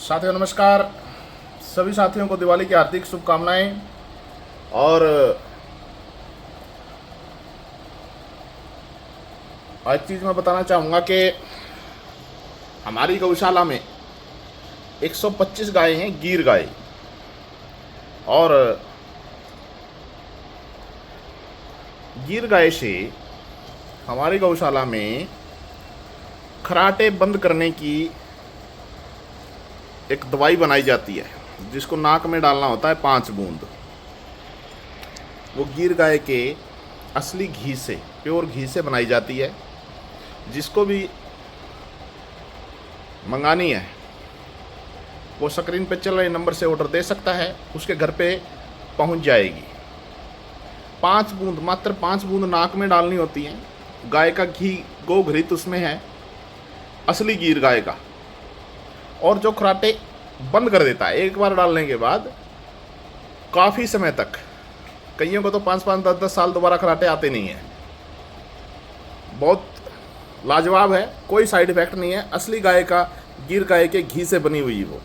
साथियों नमस्कार। सभी साथियों को दिवाली की हार्दिक शुभकामनाएं। और आज चीज़ मैं बताना चाहूँगा कि हमारी गौशाला में 125 गाय हैं, गीर गाय। और गीर गाय से हमारी गौशाला में खराटे बंद करने की एक दवाई बनाई जाती है, जिसको नाक में डालना होता है 5 बूंद। वो गीर गाय के असली घी से, प्योर घी से बनाई जाती है। जिसको भी मंगानी है वो स्क्रीन पे चल रहे नंबर से ऑर्डर दे सकता है, उसके घर पे पहुंच जाएगी। 5 बूंद, मात्र 5 बूंद नाक में डालनी होती हैं। गाय का घी गोघृत उसमें है, असली गीर गाय का। और जो खराटे बंद कर देता है एक बार डालने के बाद काफ़ी समय तक, कईयों को तो 5-5, 10-10 साल दोबारा खराटे आते नहीं हैं। बहुत लाजवाब है, कोई साइड इफ़ेक्ट नहीं है। असली गाय का, गीर गाय के घी से बनी हुई वो।